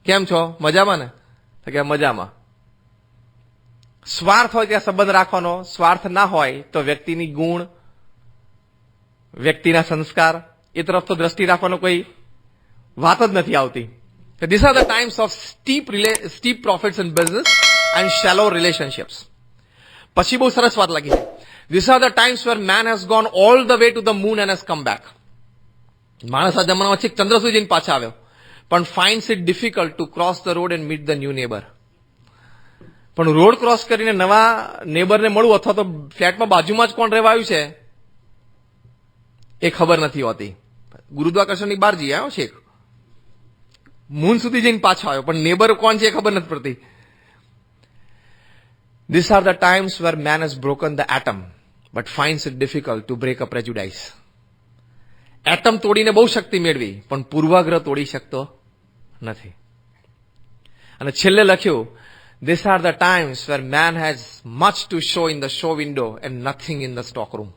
કેમ છો, મજામાં ને? તો કે મજામાં. સ્વાર્થ હોય ત્યાં સંબંધ રાખવાનો, સ્વાર્થ ના હોય તો વ્યક્તિની ગુણ, વ્યક્તિના સંસ્કાર એ તરફ તો દ્રષ્ટિ રાખવાનો કોઈ વાત જ નથી આવતી. These are the times of steep profits in business and shallow relationships. પછી બહુ સરસ વાત લાગી છે. These are the times where man has gone all the way to the moon and has come back. માણસ આ જમાનામાં છેક ચંદ્ર સુધી જઈને પાછા આવ્યો, પણ finds it difficult to cross the road and meet the new neighbor. પણ રોડ ક્રોસ કરીને નવા નેબરને મળવું અથવા તો ફ્લેટમાં બાજુમાં જ કોણ રહેવા આવ્યું છે એ ખબર નથી હોતી. ગુરુદ્વાકર્ષણની બહાર જઈ આવ્યો છેક, મૂન સુધી જઈને પાછો આવ્યો, પણ નેબર કોણ છે એ ખબર નથી પડતી. These are the times where man has broken the atom but finds it difficult to break a prejudice. Atom તોડીને બહુ શક્તિ મેળવી, પણ પૂર્વાગ્રહ તોડી શકતો નથી. અને છેલ્લે લખ્યું, these are the times where man has much to show in the show window and nothing in the stock room.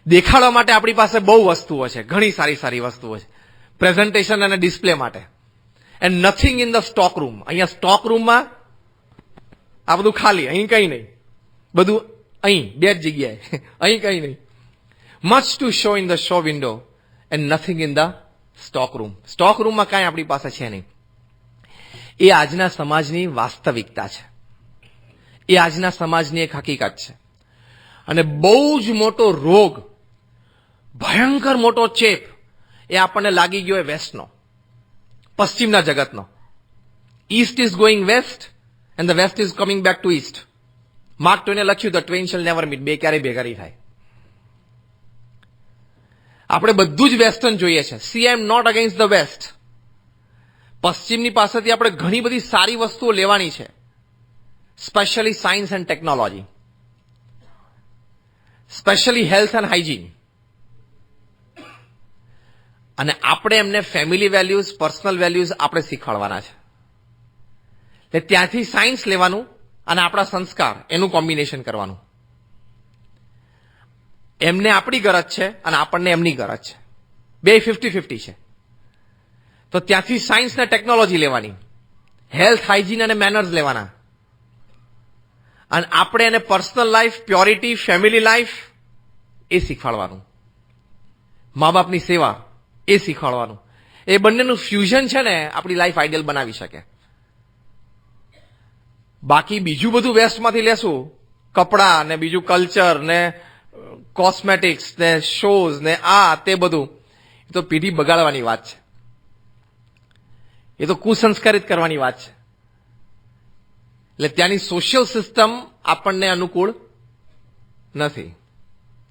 દેખાડવા માટે આપણી પાસે બહુ વસ્તુઓ છે, ઘણી સારી સારી વસ્તુઓ છે પ્રેઝન્ટેશન અને ડિસ્પ્લે માટે, and nothing in the stock room. અહીંયા સ્ટોક રૂમમાં આ બધું ખાલી, અહીં કઈ નહીં, બધું અહીં બે જ જગ્યાએ, અહીં કઈ નહીં. Much to show in the show window and nothing in the stock room. Stock રૂમમાં કાંઈ આપણી પાસે છે નહીં. એ આજના સમાજની વાસ્તવિકતા છે, એ આજના સમાજની એક હકીકત છે. અને બહુ જ મોટો રોગ, ભયંકર મોટો ચેપ એ આપણને લાગી ગયો એ વેસ્ટનો, પશ્ચિમના જગતનો. East is going west and the west is coming back to east. Mark ટ્વેને લખ્યું, the twain shall never meet. બે ક્યારેય ભેગા નહીં થાય. આપણે બધું જ વેસ્ટર્ન જોઈએ છે. See I am not against the west. પશ્ચિમની પાસેથી આપણે ઘણી બધી સારી વસ્તુઓ લેવાની છે, specially science and technology, specially health and hygiene. અને આપણે એમને ફેમિલી વેલ્યુઝ, પર્સનલ વેલ્યુઝ આપણે શીખવાડવાના છે. એટલે ત્યાંથી સાયન્સ લેવાનું અને આપણા સંસ્કાર એનું કોમ્બિનેશન કરવાનું. એમને આપણી ગરજ છે અને આપણને એમની ગરજ છે, બે 50-50 છે. તો ત્યાંથી સાયન્સ ને ટેકનોલોજી લેવાની, હેલ્થ, હાઇજીન અને મેનર્સ લેવાના, અને આપણે એને personal life, purity, family life એ શીખવાડવાનું, મા બાપની સેવા એ શીખવાડવાનું. એ બંનેનું ફ્યુઝન છે ને આપણી લાઈફ આઈડિયલ બનાવી શકે. બાકી બીજું બધું વેસ્ટમાંથી લેશું, કપડા ને બીજું કલ્ચર ને કોસ્મેટિક્સ ને શોઝ ને આ તે બધું, એ તો પેઢી બગાડવાની વાત છે, એ તો કુસંસ્કારિત કરવાની વાત છે. એટલે ત્યાંની સોશિયલ સિસ્ટમ આપણને અનુકૂળ નથી,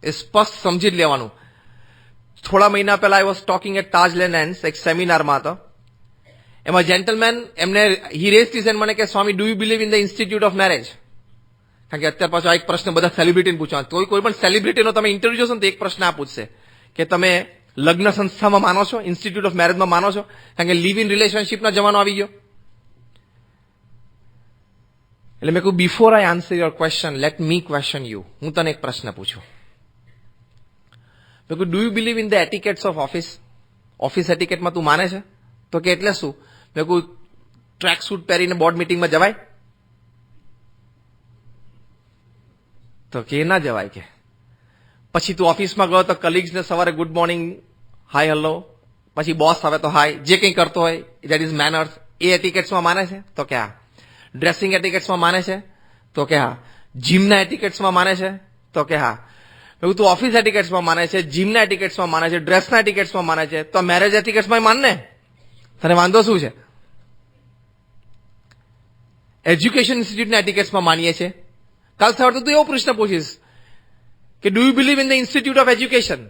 એ સ્પષ્ટ સમજી જ લેવાનું. થોડા મહિના પહેલા I was talking at Taj Lands, એક સેમિનારમાં હતો. એમાં જેન્ટલમેન એમને હી રેઝ્ડ હિઝ હેન્ડ, મને કે Swami, do you believe in the institute of marriage? કારણ કે અત્યારે પાછો આ એક પ્રશ્ન બધા સેલિબ્રિટીને પૂછવાનો, કોઈ પણ સેલિબ્રિટીનો તમે ઇન્ટરવ્યુ જોશો ને તો એક પ્રશ્ન આ પૂછશે કે તમે લગ્ન સંસ્થામાં માનો છો, ઇન્સ્ટિટ્યૂટ ઓફ મેરેજમાં માનો છો? કારણ કે લિવ ઇન રિલેશનશીપનો જમાનો આવી ગયો. એટલે મેં કહ્યું, before I answer your question, let me question you. હું તને એક પ્રશ્ન પૂછું. મેં કહ્યું, do you believe in the etiquettes of office? Office એટિકેટમાં તું માને છે? તો કે એટલે શું? મેં કહ્યું, ટ્રેક સૂટ પહેરીને બોર્ડ મિટિંગમાં જવાય? તો કે ના જવાય. કે પછી તું ઓફિસમાં ગયો તો કલીગ્સને સવારે ગુડ મોર્નિંગ, હાય હેલો, પછી બોસ આવે તો હાય, જે કંઈ કરતો હોય દેટ ઇઝ મેનર્સ. એ એટિકેટ્સમાં માને છે? તો કે હા. ડ્રેસિંગ એટિકેટ્સમાં માને છે? તો કે હા. જીમના એટિકેટ્સમાં માને છે? તો કે હા. એવું તું ઓફિસ એટિકેટ્સમાં માને છે, જીમના એટિકેટ્સમાં માને છે, ડ્રેસના એટિકેટ્સમાં માને છે, તો મેરેજ એટિકેટ્સમાં માન ને. તને વાંધો શું છે? એજ્યુકેશન ઇન્સ્ટિટ્યૂટના એટિકેટ્સમાં માનીએ છીએ. કાલ સવારે તું એવો પ્રશ્ન પૂછીશ કે do you believe in the institute of education?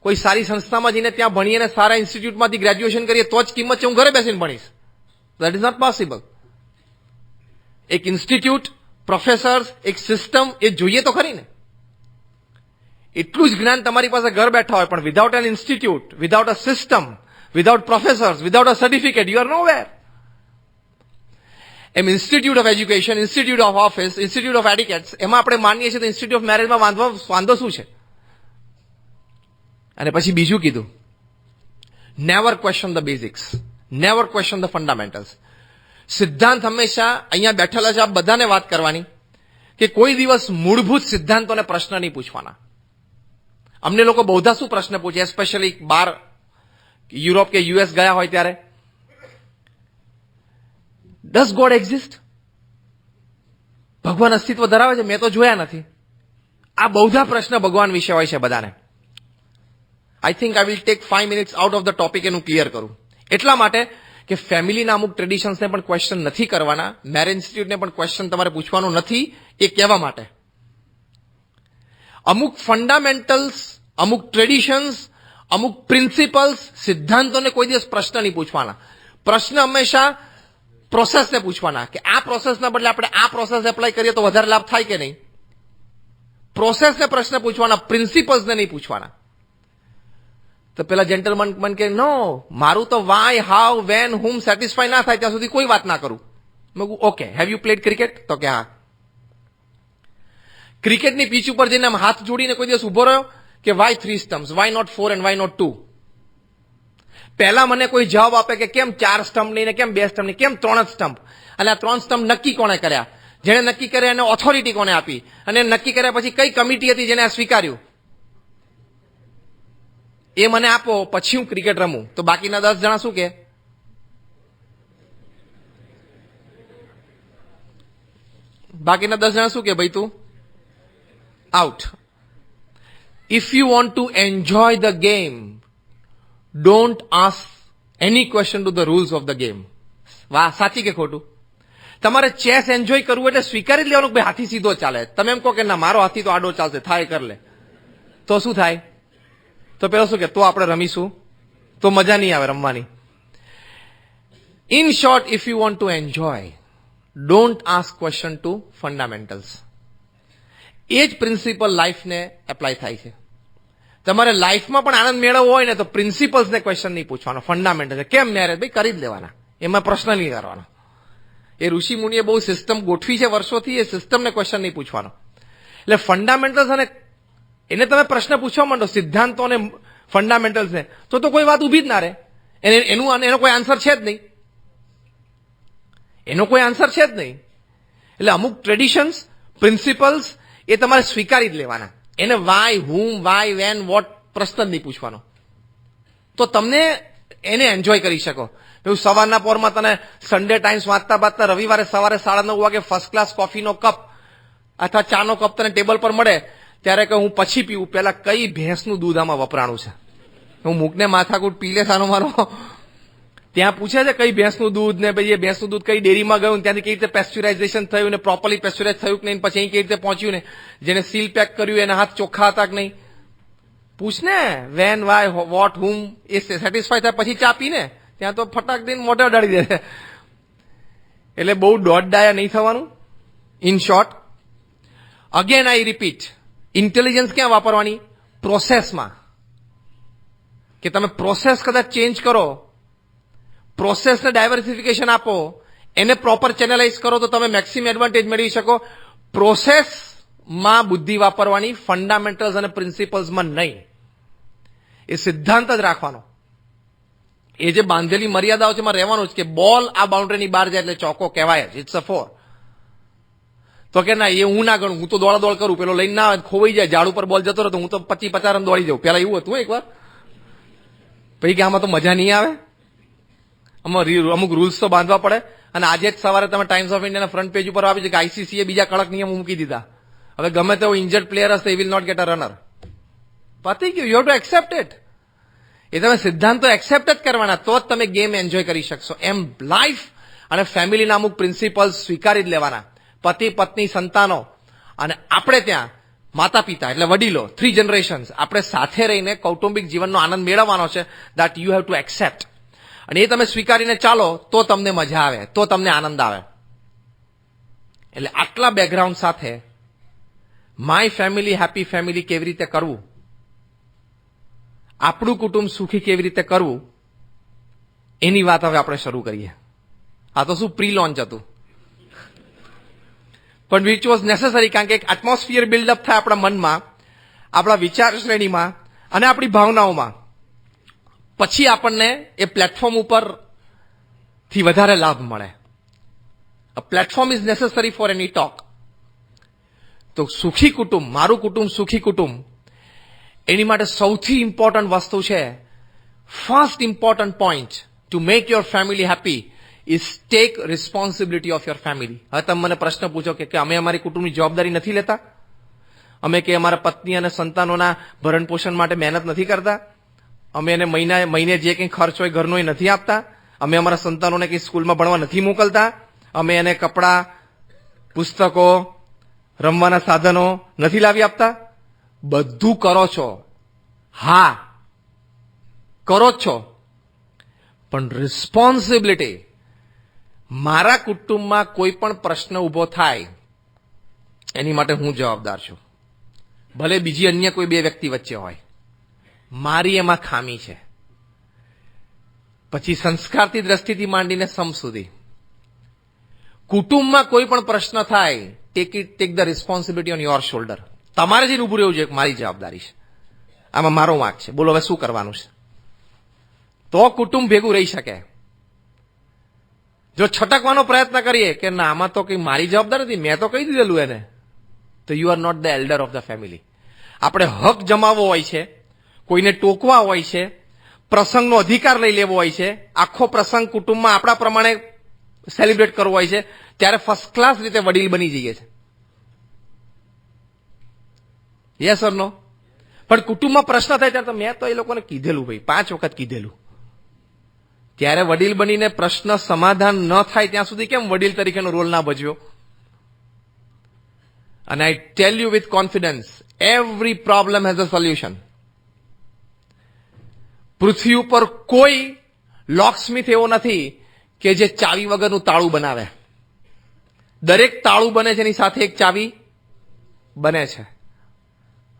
કોઈ સારી સંસ્થામાં જઈને ત્યાં ભણીએ અને સારા ઇન્સ્ટિટ્યૂટમાંથી ગ્રેજ્યુએશન કરીએ તો જ કિંમત છે હું ઘરે બેસીને ભણીશ. That is not possible. એક ઇન્સ્ટિટ્યૂટ, પ્રોફેસર્સ, એક સિસ્ટમ એ જોઈએ તો ખરી ને. એટલું જ જ્ઞાન તમારી પાસે ઘર બેઠા હોય, પણ without an institute, without a system, without professors, without a certificate, you are nowhere. એમ institute of education, institute of office, institute of etiquettes, એમાં આપણે માનીએ છીએ તો ઇન્સ્ટિટ્યૂટ ઓફ મેરેજમાં વાંધો શું છે? અને પછી બીજું કીધું, never question the basics. Never question the fundamentals. સિદ્ધાંત હંમેશા અહીંયા બેઠેલા છે આપ બધાને વાત કરવાની કે કોઈ દિવસ મૂળભૂત સિદ્ધાંતોને પ્રશ્ન નહીં પૂછવાના. અમને લોકો બહુધા શું પ્રશ્ન પૂછે, સ્પેશિયલી બહાર યુરોપ કે યુએસ ગયા હોય ત્યારે, ડઝ ગોડ એક્ઝિસ્ટ? ભગવાન અસ્તિત્વ ધરાવે છે? મેં તો જોયા નથી. આ બહુધા પ્રશ્ન ભગવાન વિશે હોય છે બધાને. I think I will take 5 minutes out of the topic એનું ક્લિયર કરું. એટલા માટે કે ફેમિલીના અમુક ટ્રેડિશન્સને પણ ક્વેશ્ચન નથી કરવાના, મેરેજ ઇન્સ્ટિટ્યૂટને પણ ક્વેશ્ચન તમારે પૂછવાનું નથી, એ કહેવા માટે. અમુક ફંડામેન્ટલ્સ, અમુક ટ્રેડિશન્સ, અમુક પ્રિન્સિપલ્સ, સિદ્ધાંતોને કોઈ દિવસ પ્રશ્ન નહીં પૂછવાના. પ્રશ્ન હંમેશા પ્રોસેસને પૂછવાના કે આ પ્રોસેસના બદલે આપણે આ પ્રોસેસ એપ્લાય કરીએ તો વધારે લાભ થાય કે નહીં. પ્રોસેસને પ્રશ્ન પૂછવાના, પ્રિન્સિપલ્સને નહીં પૂછવાના. તો પેલા જેન્ટલમેન મને કે નો, મારું તો why, how, when, whom satisfy ના થાય ત્યાં સુધી કોઈ વાત ના કરું. મેં કહું okay, have you played cricket? તો કે હા. ક્રિકેટની પીચ ઉપર જઈને આમ હાથ જોડીને કોઈ દિવસ ઉભો રહ્યો કે why 3 stumps, why not 4 and why not 2? પહેલા મને કોઈ જવાબ આપે કે કેમ 4 સ્ટમ્પ નહીં ને કેમ 2 સ્ટમ્પ નહીં, કેમ 3 જ સ્ટમ્પ? અને આ 3 સ્ટમ્પ નક્કી કોણે કર્યા? જેને નક્કી કર્યા એને ઓથોરિટી કોને આપી? અને નક્કી કર્યા પછી કઈ કમિટી હતી જેને આ સ્વીકાર્યું? એ મને આપો, પછી હું ક્રિકેટ રમું. તો બાકીના 10 જણા શું કે? બાકીના 10 જણા શું કે? ભાઈ તું out. If you want to enjoy the game, don't ask any question to the rules of the game. વાહ, સાચી કે ખોટું? તમારે ચેસ એન્જોય કરવું એટલે સ્વીકારી લેવાનું કે ભાઈ હાથી સીધો ચાલે. તમે એમ કહો કે ના, મારો હાથી તો આડો ચાલશે, થાય કર લે, તો શું થાય? તો પેલો શું કે તો આપણે રમીશું? તો મજા નહીં આવે રમવાની. In short, if you want to enjoy, don't ask question to fundamentals. એ જ પ્રિન્સિપલ લાઈફને એપ્લાય થાય છે. તમારે લાઈફમાં પણ આનંદ મેળવવો હોય ને તો પ્રિન્સિપલ્સને ક્વેશ્ચન નહીં પૂછવાનો, ફંડામેન્ટલ. કેમ મેરેજ? ભાઈ કરી જ લેવાના, એમાં પ્રશ્ન નહીં કરવાનો. એ ઋષિ મુનિએ બહુ સિસ્ટમ ગોઠવી છે વર્ષોથી, એ સિસ્ટમને ક્વેશ્ચન નહીં પૂછવાનો. એટલે ફંડામેન્ટલ્સ અને એને તમે પ્રશ્ન પૂછવા માંડો, સિદ્ધાંતો અને ફંડામેન્ટલ્સને, તો કોઈ વાત ઉભી જ ના રહે. એનો કોઈ આન્સર છે જ નહીં. એનો કોઈ આન્સર છે જ નહીં. એટલે અમુક ટ્રેડિશન્સ, પ્રિન્સિપલ્સ એ તમારે સ્વીકારી જ લેવાના. એને વાય, હુમ, વાય, વેન, વોટ પ્રશ્ન જ નહીં પૂછવાનો. તો તમને એને એન્જોય કરી શકો. એવું સવારના પોરમાં તને સન્ડે ટાઈમ્સ વાંચતા રવિવારે સવારે 9:30 વાગે ફર્સ્ટ ક્લાસ કોફીનો કપ અથવા ચાનો કપ તને ટેબલ પર મળે ત્યારે કે હું પછી પીવું, પેલા કઈ ભેંસનું દૂધ આમાં વપરાણું છે? હું મૂકને માથાકૂટ પી લે સાનો મારો. ત્યાં પૂછે છે કઈ ભેંસનું દૂધ ને ભાઈ એ ભેંસનું દૂધ કઈ ડેરીમાં ગયું, ત્યાંથી કઈ રીતે પેસ્ચ્યુરાઇઝેશન થયું ને પ્રોપરલી પેસ્ચ્યુરાઇઝ થયું કે નહીં, પછી અહીં કઈ રીતે પહોંચ્યું ને, જેને સીલ પેક કર્યું એના હાથ ચોખ્ખા હતા કે નહીં. પૂછ ને વેન, વાય, વોટ, હુમ, એ સેટિસ્ફાય થાય પછી ચા પી ને. ત્યાં તો ફટાક દઈને મોઢે અડાડી દે. એટલે બહુ દોઢ ડાયા નહીં થવાનું. In short, again I repeat, intelligence ક્યાં વાપરવાની? પ્રોસેસમાં. કે તમે પ્રોસેસ કદાચ ચેન્જ કરો, પ્રોસેસને ડાયવર્સિફિકેશન આપો, એને પ્રોપર ચેનલાઇઝ કરો તો તમે મેક્સિમમ એડવાન્ટેજ મેળવી શકો. પ્રોસેસમાં બુદ્ધિ વાપરવાની, ફંડામેન્ટલ્સ અને પ્રિન્સિપલ્સમાં નહીં. એ સિદ્ધાંત જ રાખવાનો. એ જે બાંધેલી મર્યાદાઓ છે એમાં રહેવાનું જ કે બોલ આ બાઉન્ડ્રીની બહાર જાય એટલે ચોકો કહેવાય જ, ઇટ્સ અ 4. તો કે ના, એ હું ના ગણું, હું તો દોડ કરું, પેલો લઈને ના ખોવાઈ જાય, ઝાડ ઉપર બોલ જતો રહે તો હું તો 25-50 રન દોડી જાઉં. પેલા એવું હતું એકવાર. પછી કે આમાં તો મજા નહીં આવે, આમાં અમુક રૂલ્સ તો બાંધવા પડે. અને આજે જ સવારે તમે ટાઈમ્સ ઓફ ઇન્ડિયાના ફ્રન્ટ પેજ ઉપર આવી છે કે આઈસીસીએ બીજા કડક નિયમો મૂકી દીધા. હવે ગમે તેવો ઇન્જર્ડ પ્લેયર હશે, will not get a runner. પતી ગયું, you have to accept it. એ તમે સિદ્ધાંતો એક્સેપ્ટ જ કરવાના, તો જ તમે ગેમ એન્જોય કરી શકશો. એમ લાઈફ અને ફેમિલીના અમુક પ્રિન્સિપલ્સ સ્વીકારી જ લેવાના. પતિ, પત્ની, સંતાનો અને આપણે ત્યાં માતા પિતા એટલે વડીલો, 3 જનરેશન્સ, આપણે સાથે રહીને કૌટુંબિક જીવનનો આનંદ મેળવવાનો છે. That you have to accept. અને એ તમે સ્વીકારીને ચાલો તો તમને મજા આવે, તો તમને આનંદ આવે. એટલે આટલા બેકગ્રાઉન્ડ સાથે માય ફેમિલી, હેપી ફેમિલી કેવી રીતે કરવું, આપણું કુટુંબ સુખી કેવી રીતે કરવું, એની વાત હવે આપણે શરૂ કરીએ. આ તો શું પ્રી લોન્ચ હતું, પણ વિચ વોઝ નેસેસરી. કારણ કે એક એટમોસ્ફિયર બિલ્ડઅપ થાય આપણા મનમાં, આપણા વિચાર શ્રેણીમાં અને આપણી ભાવનાઓમાં. પછી આપણને એ પ્લેટફોર્મ ઉપર થી વધારે લાભ મળે. A platform is necessary for any talk. તો સુખી કુટુંબ, મારું કુટુંબ સુખી કુટુંબ, એની માટે સૌથી ઇમ્પોર્ટન્ટ વસ્તુ છે, first important point to make your family happy is take responsibility of your family. હવે તમે મને પ્રશ્ન પૂછો કે અમે અમારી કુટુંબની જવાબદારી નથી લેતા? અમે કે અમારા પત્ની અને સંતાનોના ભરણ પોષણ માટે મહેનત નથી કરતા? અમે એને મહિને જે કંઈ ખર્ચ હોય ઘરનો એ નથી આપતા? અમે અમારા સંતાનોને કંઈ સ્કૂલમાં ભણવા નથી મોકલતા? અમે એને કપડાં, પુસ્તકો, રમવાના સાધનો નથી લાવી આપતા? બધું કરો છો. હા, કરો જ છો. પણ રિસ્પોન્સિબિલિટી, મારા કુટુંબમાં કોઈ પણ પ્રશ્ન ઉભો થાય એની માટે હું જવાબદાર છું. ભલે બીજી અન્ય કોઈ બે વ્યક્તિ વચ્ચે હોય, મારી એમાં ખામી છે. પછી સંસ્કારથી દ્રષ્ટિથી માંડીને સમ સુધી કુટુંબમાં કોઈ પણ પ્રશ્ન થાય, take the responsibility on your shoulder. તમારે જઈને ઉભું રહેવું જોઈએ, મારી જવાબદારી છે, આમાં મારો વાંક છે, બોલો હવે શું કરવાનું છે? તો કુટુંબ ભેગું રહી શકે. જો છટકવાનો પ્રયત્ન કરીએ કે ના આમાં તો કઈ મારી જવાબદારી નથી, મેં તો કહી દીધેલું એને, તો you are not the elder of the family. આપણે હક જમાવવો હોય છે, કોઈને ટોકવા હોય છે, પ્રસંગનો અધિકાર લઈ લેવો હોય છે, આખો પ્રસંગ કુટુંબમાં આપણા પ્રમાણે સેલિબ્રેટ કરવો હોય છે, ત્યારે ફર્સ્ટ ક્લાસ રીતે વડીલ બની જઈએ છે. યસ ઓર નો? પણ કુટુંબમાં પ્રશ્ન થાય ત્યારે તો મેં તો એ લોકોને કીધેલું, ભાઈ 5 વખત કીધેલું. ત્યારે વડીલ બનીને પ્રશ્ન સમાધાન ન થાય ત્યાં સુધી કેમ વડીલ તરીકેનો રોલ ના ભજવ્યો? અને I tell you with confidence, every problem has a solution. પૃથ્વી ઉપર કોઈ લોકસ્મિથ એવો નથી કે જે ચાવી વગરનું તાળું બનાવે. દરેક તાળું બને છે એની સાથે એક ચાવી બને છે,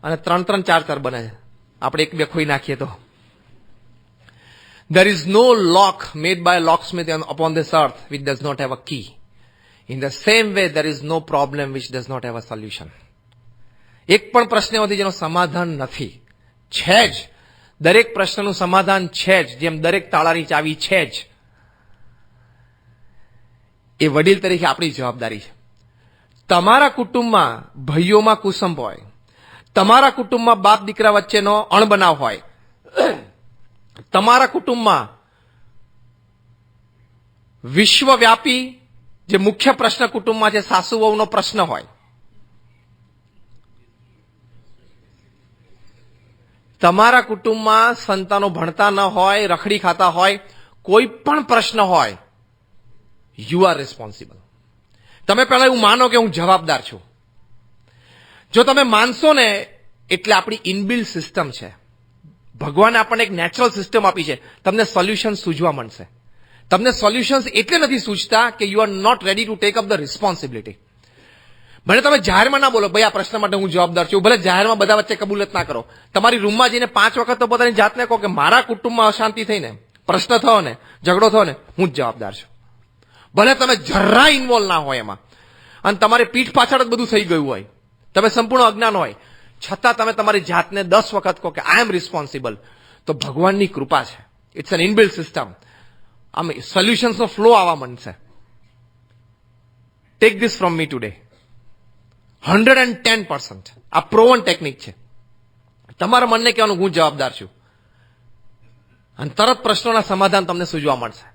અને 3-3, 4-4 બને છે. આપણે એક બે ખોઈ નાખીએ તો. There is no lock made by a locksmith upon this earth which does not have a key. In the same way, there is no problem which does not have a solution. એક પણ પ્રશ્ન એવો જેનો સમાધાન નથી. છે જ. દરેક પ્રશ્નનું સમાધાન છે જ, જેમ દરેક તાળાની ચાવી છે જ. એ વડીલ તરીકે આપણી જવાબદારી છે. તમારા કુટુંબમાં ભાઈઓમાં કુસંબ હોય, તમારા કુટુંબમાં બાપ દીકરા વચ્ચેનો અણબનાવ હોય, તમારા કુટુંબમાં વિશ્વવ્યાપી જે મુખ્ય પ્રશ્ન કુટુંબમાં છે સાસુ વહુનો પ્રશ્ન હોય, તમારા કુટુંબમાં સંતાનો ભણતા ન હોય, રખડી ખાતા હોય, કોઈ પણ પ્રશ્ન હોય, યુ આર રિસ્પોન્સિબલ. તમે પહેલા એવું માનો કે હું જવાબદાર છું. જો તમે માનશો ને, એટલે આપણી ઇનબિલ્ટ સિસ્ટમ છે. ભગવાને આપણને એક નેચરલ સિસ્ટમ આપી છે, તમને સોલ્યુશન સૂઝવા મળશે. તમને સોલ્યુશન્સ એટલે નથી સૂઝતા કે you are not ready to take up the responsibility. ભલે તમે જાહેરમાં ના બોલો ભાઈ આ પ્રશ્ન માટે હું જવાબદાર છું, ભલે જાહેરમાં બધા વચ્ચે કબૂલત ના કરો, તમારી રૂમમાં જઈને 5 વખત તો પોતાની જાતને કહો કે મારા કુટુંબમાં અશાંતિ થઈને, પ્રશ્ન થયો ને, ઝઘડો થયો ને, હું જ જવાબદાર છું. ભલે તમે જરા ઇન્વોલ્વ ના હોય એમાં, અને તમારી પીઠ પાછળ જ બધું થઈ ગયું હોય, તમે સંપૂર્ણ અજ્ઞાન હોય, છતાં તમે તમારી જાતને 10 વખત કહો કે આઈ એમ રિસ્પોન્સિબલ, તો ભગવાનની કૃપા છે. It's an inbuilt system. આમ સોલ્યુશન્સનો ફ્લો આવવા માંડશે. Take this from me today. 110% આ પ્રોવન ટેકનિક છે. તમારા મનને કહેવાનું હું જવાબદાર છું, અને તરત પ્રશ્નોના સમાધાન તમને સૂઝવા મળશે.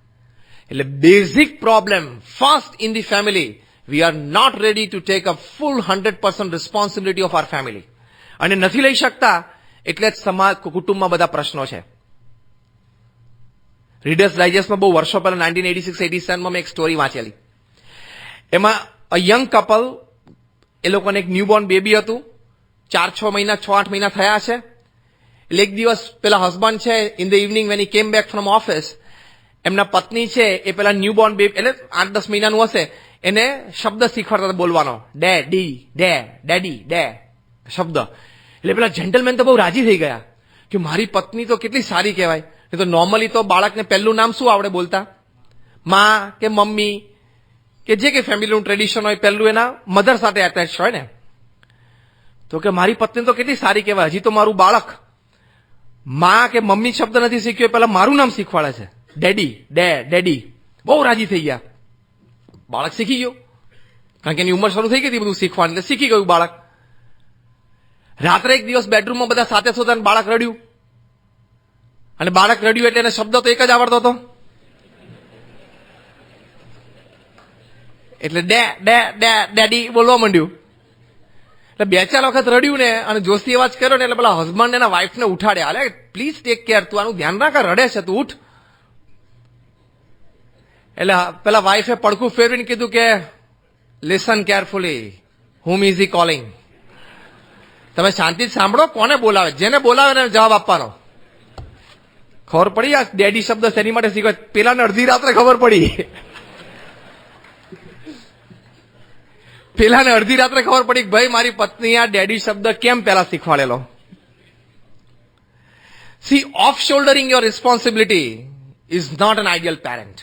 એટલે basic problem first in the family, we are not ready to take a full 100% responsibility of our family. અને નથી લઈ શકતા એટલે જ કુટુંબમાં બધા પ્રશ્નો છે. રીડર્સ ડાયજેસ્ટમાં બહુ વર્ષો પહેલા 1986-87માં મેં એક સ્ટોરી વાંચેલી. એમાં અ યંગ કપલ, એ લોકોને એક ન્યૂબોર્ન બેબી હતું, 4-6 મહિના 6-8 મહિના થયા છે. એટલે એક દિવસ પેલા હસબન્ડ છે, in the evening when he કેમ બેક ફ્રોમ ઓફિસ, એમના પત્ની છે એ પેલા ન્યૂબોર્ન બેબી એટલે 8-10 મહિનાનું હશે, એને શબ્દ શીખવાડતા બોલવાનો, ડેડી, ડેડી, ડે શબ્દ. એટલે પેલા જેન્ટલમેન તો બહુ રાજી થઈ ગયા કે મારી પત્ની તો કેટલી સારી કહેવાય. તો નોર્મલી તો બાળકને પહેલું નામ શું આવડે બોલતા? માં કે મમ્મી કે જે કે ફેમિલીનું ટ્રેડિશન હોય, પહેલું એના મધર સાથે એટેચ હોય ને. તો કે મારી પત્ની તો કેટલી સારી કહેવાય, હજી તો મારું બાળક માં કે મમ્મી શબ્દ નથી શીખ્યો, પહેલા મારું નામ શીખવાડે છે, ડેડી, ડેડી. બહુ રાજી થઈ ગયા. બાળક શીખી ગયો, કારણ કે એની ઉંમર શરૂ થઈ ગઈ હતી બધું શીખવાની, એટલે શીખી ગયું બાળક. રાત્રે એક દિવસ બેડરૂમમાં બધા સાથે સોતા બાળક રડ્યું, અને બાળક રડ્યું એટલે એને શબ્દ તો એક જ આવડતો હતો, એટલે ડેડી બોલવા માંડ્યું. એટલે 2-4 વખત રડ્યું ને અને જોશથી અવાજ કર્યો ને એટલે પેલા હસબન્ડ એના વાઈફને ઉઠાડ્યા. અલે પ્લીઝ ટેક કેર, તું આનું ધ્યાન રાખ, રડે છે તું, ઉઠ. એટલે પેલા વાઈફે પડખું ફેરવીને કીધું કે listen carefully, whom is he calling. તમે શાંતિથી સાંભળો, કોને બોલાવે, જેને બોલાવે એને જવાબ આપવાનો. ખબર પડી આ ડેડી શબ્દ શેની માટે શીખવે? પેલાને અડધી રાત્રે ખબર પડી, પેલાને અડધી રાત્રે ખબર પડી કે ભાઈ મારી પત્ની આ ડેડી શબ્દ કેમ પેલા શીખવાડેલો. See, off shouldering your responsibility is not an ideal parent.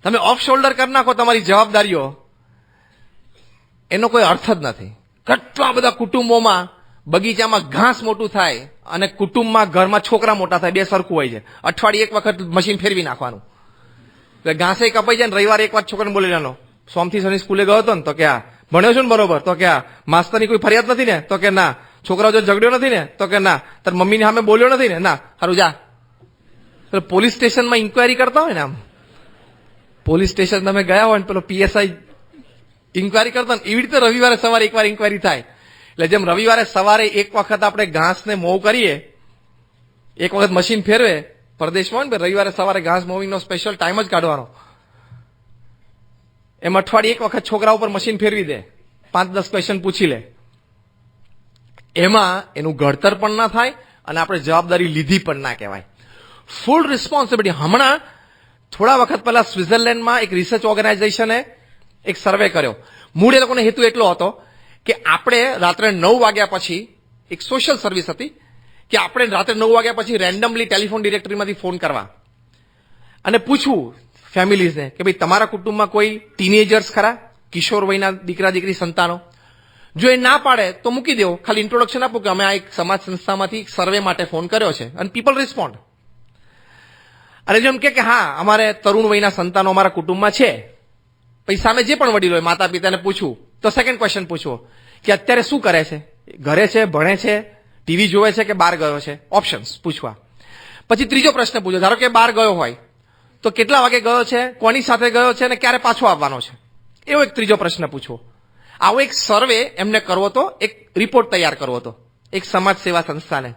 તમે ઓફ શોલ્ડર કરી નાખો તમારી જવાબદારીઓ, એનો કોઈ અર્થ જ નથી. કેટલા બધા કુટુંબોમાં બગીચામાં ઘાસ મોટું થાય અને કુટુંબમાં ઘરમાં છોકરા મોટા થાય, બે સરખું હોય છે. અઠવાડિયે એક વખત મશીન ફેરવી નાખવાનું, એટલે ઘાસે કપાઈ જાય ને રવિવારે એક વાર છોકરાને બોલી લેવાનો, સોમથી શનિ સ્કૂલે ગયો હતો ને, તો કે આ ભણ્યો છું ને બરોબર, તો કે આ માસ્તરની કોઈ ફરિયાદ નથી ને, તો કે ના. છોકરાઓ જો ઝઘડ્યો નથી ને, તો કે ના. તાર મમ્મીની સામે બોલ્યો નથી ને, ના. સારું જા. પોલીસ સ્ટેશનમાં ઇન્કવાયરી કરતા હોય ને, આમ પોલીસ સ્ટેશન તમે ગયા હોય ને પેલો પીએસઆઈ ઇન્કવાયરી કરતા ને, એવી રીતે રવિવારે સવારે એકવાર ઇન્કવાયરી થાય. એટલે જેમ રવિવારે સવારે એક વખત આપણે ઘાસને મોવ કરીએ, એક વખત મશીન ફેરવે પરદેશમાં ને, રવિવારે સવારે ઘાસ મોવિંગનો સ્પેશિયલ ટાઈમ જ કાઢવાનો, એમ અઠવાડિયે એક વખત છોકરા ઉપર મશીન ફેરવી દે, 5-10 ક્વેશ્ચન પૂછી લે. એમાં એનું ઘડતર પણ ના થાય અને આપણે જવાબદારી લીધી પણ ના કહેવાય. ફૂલ રિસ્પોન્સિબિલિટી. હમણાં થોડા વખત પહેલા સ્વિટ્ઝરલેન્ડમાં એક રિસર્ચ ઓર્ગેનાઇઝેશને એક સર્વે કર્યો. મૂળ એ લોકોનો હેતુ એટલો હતો કે આપણે રાત્રે 9 વાગ્યા પછી, એક સોશિયલ સર્વિસ હતી કે આપણે રાત્રે 9 વાગ્યા પછી રેન્ડમલી ટેલિફોન ડિરેક્ટરીમાંથી ફોન કરવા અને પૂછવું ફેમિલીઝને કે ભાઈ તમારા કુટુંબમાં કોઈ ટીનેજર્સ ખરા, કિશોર વયના દીકરા દીકરી સંતાનો? જો એ ના પાડે તો મૂકી દેવો, ખાલી ઇન્ટ્રોડક્શન આપો કે અમે આ એક સમાજ સંસ્થામાંથી સર્વે માટે ફોન કર્યો છે, અને પીપલ રિસ્પોન્ડ. અને જેમ કે હા અમારે તરુણ વયના સંતાનો અમારા કુટુંબમાં છે, પછી સામે જે પણ વડીલો હોય માતા પિતાને પૂછવું, તો સેકન્ડ ક્વેશ્ચન પૂછવો કે અત્યારે શું કરે છે, ઘરે છે, ભણે છે, ટીવી જોવે છે કે બહાર ગયો છે, ઓપ્શન્સ પૂછવા. પછી ત્રીજો પ્રશ્ન પૂછો, ધારો કે બહાર ગયો હોય તો કેટલા વાગે ગયો છે, કોની સાથે ગયો છે અને ક્યારે પાછો આવવાનો છે, એવો એક ત્રીજો પ્રશ્ન પૂછવો. આવો એક સર્વે એમને કરવો હતો, એક રિપોર્ટ તૈયાર કરવો હતો એક સમાજ સેવા સંસ્થાને.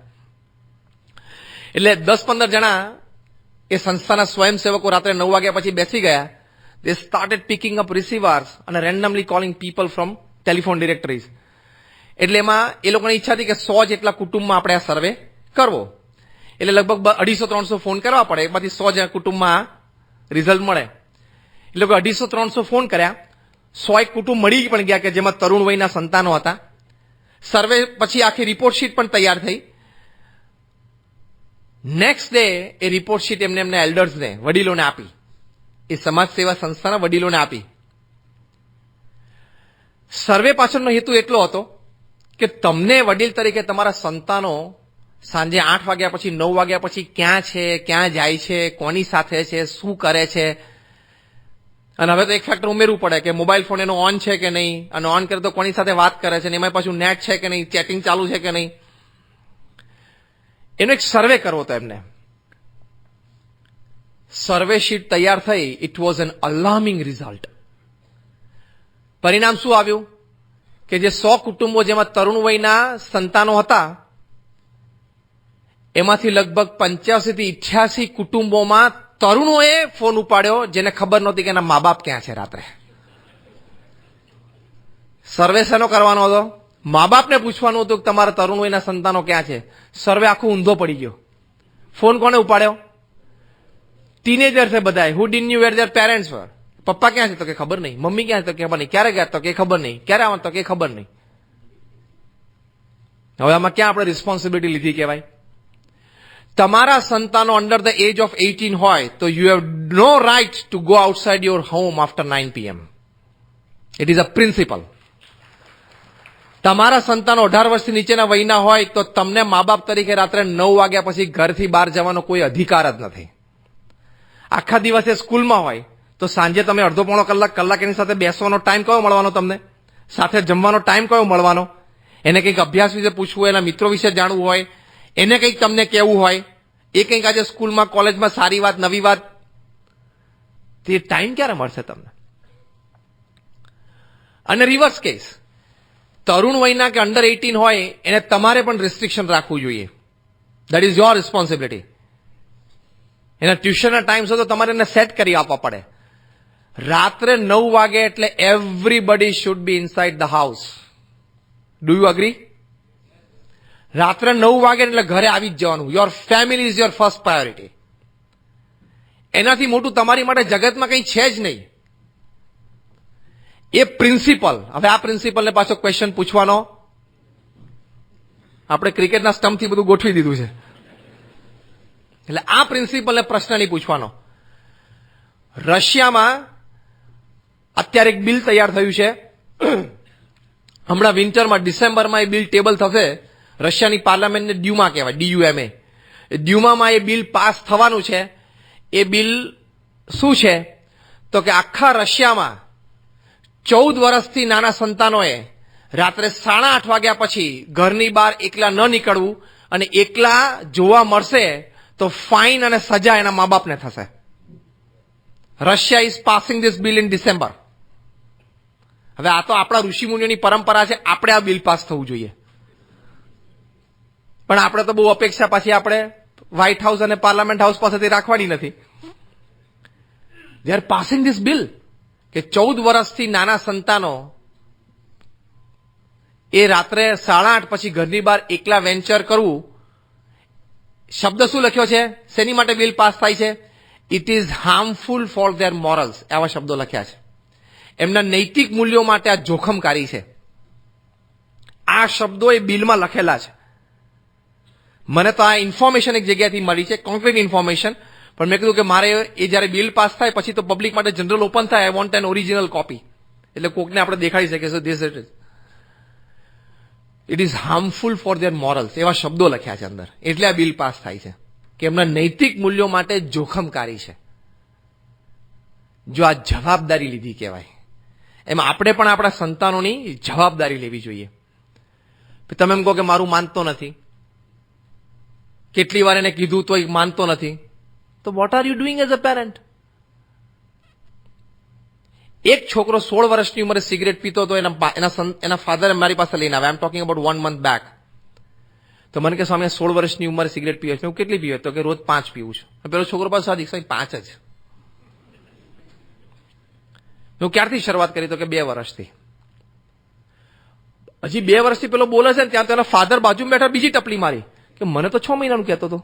એટલે 10-15 જણા એ સંસ્થાના સ્વયંસેવકો રાત્રે 9 વાગ્યા પછી બેસી ગયા. They started picking up receivers and randomly calling people from telephone directories. એટલે એમાં એ લોકોની ઈચ્છા હતી કે 100 જેટલા કુટુંબમાં આપણે આ સર્વે કરવો. એટલે લગભગ 250-300 ફોન કરવા પડે, એમાંથી 100 કુટુંબમાં રિઝલ્ટ મળે. એટલે 250-300 ફોન કર્યા, 100 કુટુંબ મળી પણ ગયા કે જેમાં તરુણ વયના સંતાનો હતા. સર્વે પછી આખી રિપોર્ટ શીટ પણ તૈયાર થઈ. નેક્સ્ટ ડે એ રિપોર્ટ શીટ એમને એલ્ડર્સને, વડીલોને આપી, એ સમાજ સેવા સંસ્થાના વડીલોને આપી. સર્વે પાછળનો હેતુ એટલો હતો કે તમને વડીલ તરીકે તમારા સંતાનો સાંજે 8 વાગ્યા પછી 9 વાગ્યા પછી ક્યાં છે, ક્યાં જાય છે, કોની સાથે છે, શું કરે છે. અને હવે તો એક ફેક્ટર ઉમેરવું પડે કે મોબાઈલ ફોન એનો ઓન છે કે નહીં, અને ઓન કરે તો કોની સાથે વાત કરે છે, એમાં પાછું નેટ છે કે નહીં, ચેટિંગ ચાલુ છે કે નહીં. એનો એક સર્વે કરવો હતો એમને. સર્વે શીટ તૈયાર થઈ. It was an અલાર્મિંગ result. પરિણામ શું આવ્યું કે જે 100 કુટુંબો જેમાં તરુણ વયના સંતાનો હતા, એમાંથી લગભગ 85-88 કુટુંબોમાં તરુણોએ ફોન ઉપાડ્યો જેને ખબર નહોતી કે એના મા બાપ ક્યાં છે રાત્રે. સર્વે શેનો કરવાનો હતો? મા બાપને પૂછવાનું હતું કે તમારા તરુણ વયના સંતાનો ક્યાં છે. સર્વે આખો ઊંધો પડી ગયો. ફોન કોને ઉપાડ્યો? ટીનેજર છે બધા. Who did knew where their parents were. પપ્પા ક્યાં છે તો કે ખબર નહીં, મમ્મી ક્યાં છે તો કે ખબર નહીં, ક્યારે ગયા તો કે ખબર નહીં, ક્યારે આવવાનું તો કે ખબર નહીં. હવે આમાં ક્યાં આપણે રિસ્પોન્સિબિલિટી લીધી કહેવાય? તમારા સંતાનો અંડર ધ એજ ઓફ 18 હોય તો you have no right to go outside your home after 9 PM. It is a principle. તમારા સંતાનો 18 વર્ષથી નીચેના વયના હોય તો તમને મા બાપ તરીકે રાત્રે 9 વાગ્યા પછી ઘરથી બહાર જવાનો કોઈ અધિકાર જ નથી. આખા દિવસે સ્કૂલમાં હોય તો સાંજે તમે અડધો પોણો કલાક એની સાથે બેસવાનો ટાઈમ કયો મળવાનો તમને? સાથે જમવાનો ટાઈમ કયો મળવાનો? એને કંઈક અભ્યાસ વિશે પૂછવું હોય, એના મિત્રો વિશે જાણવું હોય, એને કંઈક તમને કહેવું હોય, એ કંઈક આજે સ્કૂલમાં કોલેજમાં સારી વાત નવી વાત, તે ટાઈમ ક્યારે મળશે તમને? અને રિવર્સ કેસ, તરુણ વયના કે અંડર 18 હોય એને તમારે પણ રિસ્ટ્રિક્શન રાખવું જોઈએ. That is your responsibility. એના ટ્યુશનના ટાઈમ્સ હોય તો તમારે એને સેટ કરી આપવા પડે. રાત્રે 9 વાગે એટલે everybody should be inside the house. Do you agree? રાત્રે 9 વાગે એટલે ઘરે આવી જ જવાનું. Your family is your first priority. એનાથી મોટું તમારી માટે જગતમાં કંઈ છે જ નહીં. એ પ્રિન્સિપલ, હવે આ પ્રિન્સિપલને પાછો ક્વેશ્ચન પૂછવાનો, આપણે ક્રિકેટના સ્ટમ્પથી બધું ગોઠવી દીધું છે, એટલે આ પ્રિન્સિપલને પ્રશ્ન નહીં પૂછવાનો. રશિયામાં અત્યારે એક બિલ તૈયાર થયું છે. હમણાં વિન્ટરમાં ડિસેમ્બરમાં એ બિલ ટેબલ થશે. રશિયાની પાર્લામેન્ટને ડ્યુમા કહેવાય, DUMA. ડ્યુમામાં એ બિલ પાસ થવાનું છે. એ બિલ શું છે તો કે આખા રશિયામાં 14 વર્ષથી નાના સંતાનોએ રાત્રે 8:30 વાગ્યા પછી ઘરની બહાર એકલા ન નીકળવું, અને એકલા જોવા મળશે તો ફાઇન અને સજા એના મા બાપને થશે. Russia is passing this bill in December. હવે આ તો આપણા ઋષિમુનિઓની પરંપરા છે, આપણે આ બિલ પાસ થવું જોઈએ. પણ આપણે તો બહુ અપેક્ષા પાછી આપણે વ્હાઇટ હાઉસ અને પાર્લામેન્ટ હાઉસ પાસેથી રાખવાની નથી. They are passing this bill કે 14 વર્ષથી નાના સંતાનો એ રાત્રે 8:30 પછી ઘરની બહાર એકલા વેન્ચર કરવું. શબ્દ શું લખ્યો છે? શેની માટે બિલ પાસ થાય છે? It is harmful for their morals. આવા શબ્દો લખ્યા છે. એમના નૈતિક મૂલ્યો માટે આ જોખમકારી છે. આ શબ્દો એ બિલમાં લખેલા છે. મને તો આ ઇન્ફોર્મેશન એક જગ્યાથી મળી છે, કોન્ક્રીટ ઇન્ફોર્મેશન. પણ મેં કીધું કે મારે એ જ્યારે બિલ પાસ થાય પછી તો પબ્લિક માટે જનરલ ઓપન થાય, I want an original copy. એટલે કોકને આપણે દેખાડી શકીએ so this it is harmful for their morals. એવા શબ્દો લખ્યા છે અંદર. એટલે આ બિલ પાસ થાય છે કે એમના નૈતિક મૂલ્યો માટે જોખમકારી છે. જો આ જવાબદારી લીધી કહેવાય, એમાં આપણે પણ આપણા સંતાનોની જવાબદારી લેવી જોઈએ. તમે એમ કહો કે મારું માનતો નથી, કેટલી વાર એને કીધું તો એ માનતો નથી, તો what are you doing as a parent? એક છોકરો 16 વર્ષની ઉંમરે સિગરેટ પીતો હતો. એના ફાધરે મારી પાસે લઈને આવ્યા. I am talking about 1 month back. તો મને કે સ્વામી 16 વર્ષની ઉંમરે સિગરેટ પીવે છે. હું કેટલી પીવે? તો કે રોજ 5 પીવું છું. પેલો છોકરો પાસે સાદી 5 જ. હું ક્યારથી શરૂઆત કરી? તો કે 2 વર્ષથી. હજી 2 વર્ષથી પેલો બોલે છે, ત્યાં તેના ફાધર બાજુમાં બેઠા બીજી ટપલી મારી કે મને તો 6 મહિનાનું કહેતો હતો.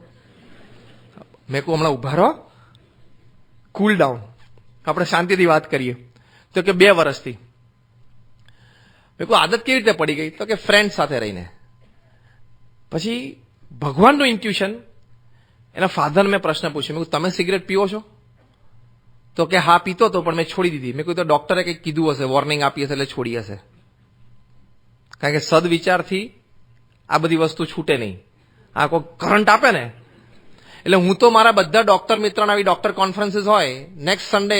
મેં કહું હમણાં ઉભા રહો, કુલ ડાઉન, આપણે શાંતિથી વાત કરીએ. તો કે 2 વર્ષથી. મેં કહું આદત કેવી રીતે પડી ગઈ? તો કે ફ્રેન્ડ સાથે રહીને. પછી ભગવાનનું ઇન્ટ્યુશન. એના ફાધરને મેં પ્રશ્ન પૂછ્યો, મેં કહું તમે સિગરેટ પીવો છો? તો કે હા પીતો હતો પણ મેં છોડી દીધી. મેં કહ્યું તો ડોક્ટરે કંઈક કીધું હશે, વોર્નિંગ આપી હશે એટલે છોડી હશે. કારણ કે સદવિચારથી આ બધી વસ્તુ છૂટે નહીં. આ કોઈ કરંટ આપે ને. એટલે હું તો મારા બધા ડોક્ટર મિત્રોના આવી ડોક્ટર કોન્ફરન્સીસ હોય, નેક્સ્ટ સન્ડે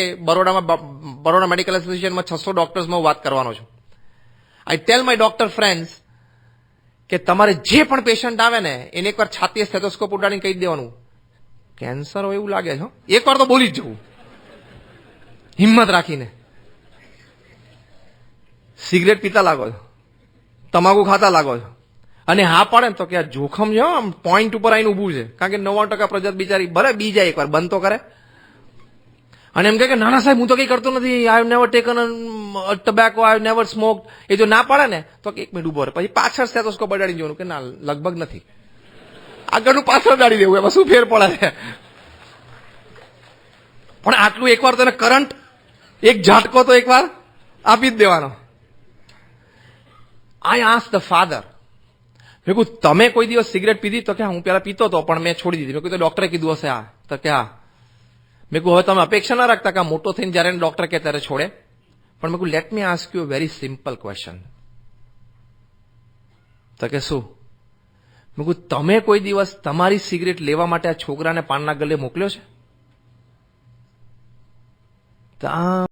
બરોડા મેડિકલ એસોસિએશનમાં 600 ડોક્ટર્સમાં હું વાત કરવાનો છું. આઈ ટેલ માય ડોક્ટર ફ્રેન્ડ્સ કે તમારે જે પણ પેશન્ટ આવે ને એને એકવાર છાતીએ સ્ટેથોસ્કોપ ઉડાડીને કહી દેવાનું કેન્સર હોય એવું લાગે છે. એકવાર તો બોલી જ જવું હિંમત રાખીને. સિગરેટ પીતા લાગો છો, તમાકુ ખાતા લાગો છો, અને હા પાડે ને તો કે આ જોખમ છે, આમ પોઈન્ટ ઉપર આવીને ઊભું છે. કારણ કે 90% પ્રજાત બિચારી ભલે બી જાય, એકવાર બંધ તો કરે. અને એમ કે ના સાહેબ હું તો કઈ કરતો નથી, I have never taken tobacco, I have never smoked. એ જો ના પાડે ને તો કે 1 મિનિટ ઉભો રહે, પછી પાછળ સ્ટેથોસ્કોપ અડાડી જોવાનું કે ના લગભગ નથી, આગળનું પાછળ અડાડી દેવું, એમાં શું ફેર પડે છે. પણ આટલું એકવાર તો એને કરંટ, એક ઝાટકો તો એકવાર આપી જ દેવાનો. આઈ આસ્ક ધ ફાધર, મેં કહ્યું તમે કોઈ દિવસ સિગરેટ પીધી? તો કે હું પેલા પીતો હતો પણ મેં છોડી દીધી. મેં કહ્યું ડોક્ટરે કીધું હશે હા? તો કે હા. મેં કહ્યું હવે તમે અપેક્ષા ના રાખતા કે મોટો થઈને જયારે ડોક્ટર કહે ત્યારે છોડે. પણ મેં કહ્યું let me ask you a very simple question. તો કે શું? મેં કહ્યું તમે કોઈ દિવસ તમારી સિગરેટ લેવા માટે આ છોકરાને પાનના ગલ્લે મોકલ્યો છે? તો આ